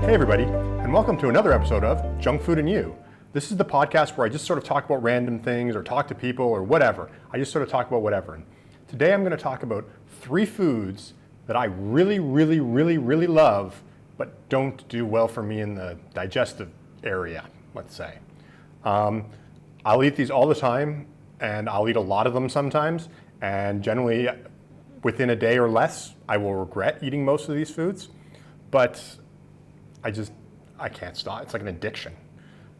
Hey everybody, and welcome to another episode of Junk Food and You. This is the podcast where I just sort of talk about random things or talk to people or whatever. I just sort of talk about whatever. And today I'm going to talk about 3 foods that I really love, but don't do well for me in the digestive area, let's say. I'll eat these all the time, and I'll eat a lot of them sometimes, and generally within a day or less, I will regret eating most of these foods, but I can't stop. It's like an addiction.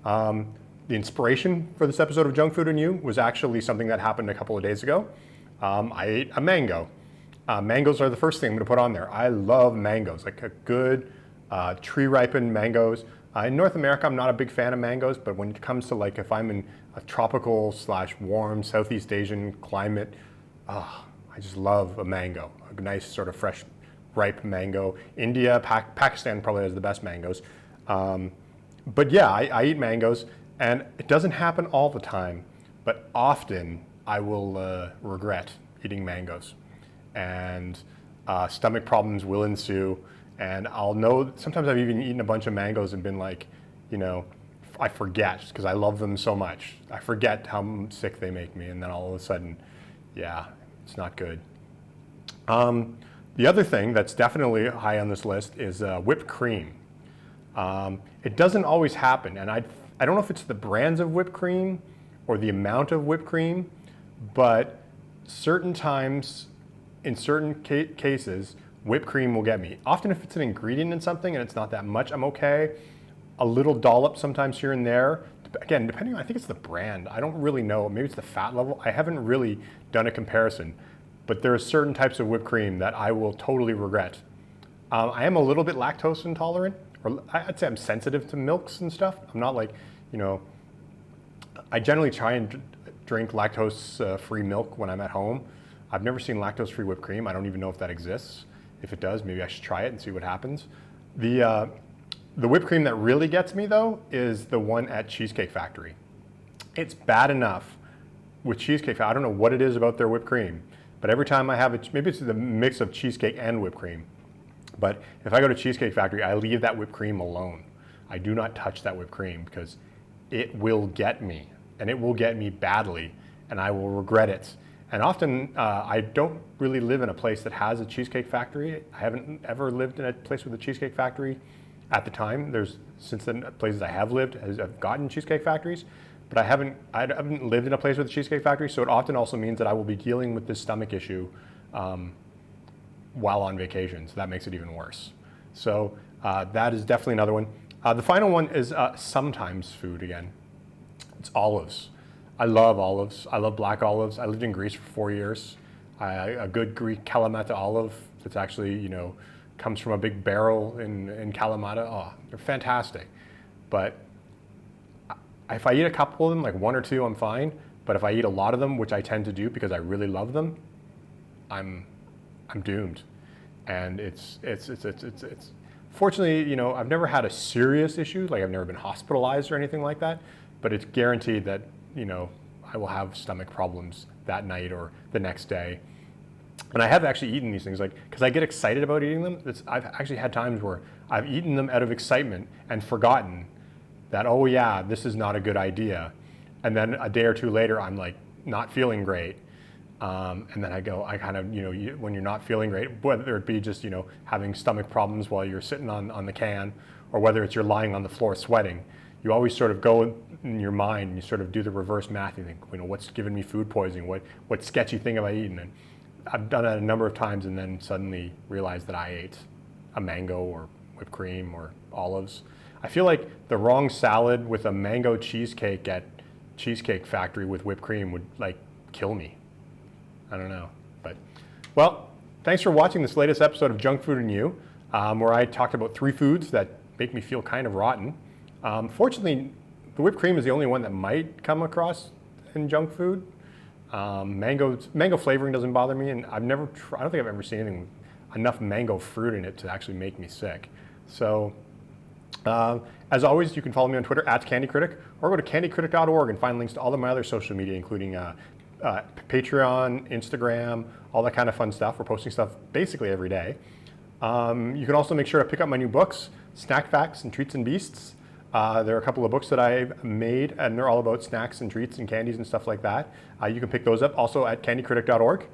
The inspiration for this episode of Junk Food and You was actually something that happened a couple of days ago. I ate a mango. Mangoes are the first thing I'm going to put on there. I love mangoes, like a good tree-ripened mangoes. In North America, I'm not a big fan of mangoes, but when it comes to like if I'm in a tropical / warm Southeast Asian climate, I just love a mango, a nice sort of fresh, ripe mango. India, Pakistan probably has the best mangoes. But yeah, I eat mangoes, and it doesn't happen all the time, but often I will regret eating mangoes, and stomach problems will ensue. And I'll know, sometimes I've even eaten a bunch of mangoes and been like, I forget because I love them so much. I forget how sick they make me, and then all of a sudden, yeah, it's not good. The other thing that's definitely high on this list is whipped cream. It doesn't always happen, and I don't know if it's the brands of whipped cream or the amount of whipped cream, but certain times, in certain cases, whipped cream will get me. Often if it's an ingredient in something and it's not that much, I'm okay. A little dollop sometimes here and there. Again, depending on, I think it's the brand. I don't really know. Maybe it's the fat level. I haven't really done a comparison, but there are certain types of whipped cream that I will totally regret. I am a little bit lactose intolerant, or I'd say I'm sensitive to milks and stuff. I'm not like, I generally try and drink lactose-free milk when I'm at home. I've never seen lactose-free whipped cream. I don't even know if that exists. If it does, maybe I should try it and see what happens. The whipped cream that really gets me, though, is the one at Cheesecake Factory. It's bad enough with Cheesecake Factory. I don't know what it is about their whipped cream, but every time I have it, maybe it's the mix of cheesecake and whipped cream. But if I go to Cheesecake Factory, I leave that whipped cream alone. I do not touch that whipped cream because it will get me, and it will get me badly, and I will regret it. And often, I don't really live in a place that has a Cheesecake Factory. I haven't ever lived in a place with a Cheesecake Factory at the time. Since then, places I have lived have gotten Cheesecake Factories, but I haven't lived in a place with a Cheesecake Factory, so it often also means that I will be dealing with this stomach issue while on vacation, so that makes it even worse. So that is definitely another one. The final one is sometimes food again. It's olives. I love olives. I love black olives. I lived in Greece for 4 years. A good Greek Kalamata olive that's actually, comes from a big barrel in Kalamata. Oh, they're fantastic. But if I eat a couple of them, like 1 or 2, I'm fine. But if I eat a lot of them, which I tend to do because I really love them, I'm doomed. And it's fortunately, I've never had a serious issue, like I've never been hospitalized or anything like that, but it's guaranteed that, I will have stomach problems that night or the next day. And I have actually eaten these things, like, because I get excited about eating them. I've actually had times where I've eaten them out of excitement and forgotten that, oh yeah, this is not a good idea. And then a day or 2 later, I'm like not feeling great. And then I kind of, when you're not feeling great, whether it be just, having stomach problems while you're sitting on the can, or whether it's you're lying on the floor sweating, you always sort of go in your mind and you sort of do the reverse math. You think, what's giving me food poisoning? What sketchy thing have I eaten? And I've done that a number of times and then suddenly realized that I ate a mango or whipped cream or olives. I feel like the wrong salad with a mango cheesecake at Cheesecake Factory with whipped cream would like kill me. I don't know, but well, thanks for watching this latest episode of Junk Food and You, where I talked about 3 foods that make me feel kind of rotten. Fortunately, the whipped cream is the only one that might come across in junk food. Mango flavoring doesn't bother me, and I don't think I've ever seen anything with enough mango fruit in it to actually make me sick. So, as always, you can follow me on Twitter @CandyCritic, or go to candycritic.org and find links to all of my other social media, including Patreon, Instagram, all that kind of fun stuff. We're posting stuff basically every day. You can also make sure to pick up my new books, Snack Facts and Treats and Beasts. There are a couple of books that I've made, and they're all about snacks and treats and candies and stuff like that. You can pick those up also at candycritic.org.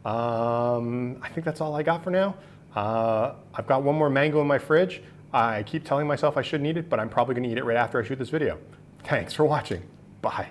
I think that's all I got for now. I've got one more mango in my fridge. I keep telling myself I shouldn't eat it, but I'm probably going to eat it right after I shoot this video. Thanks for watching. Bye.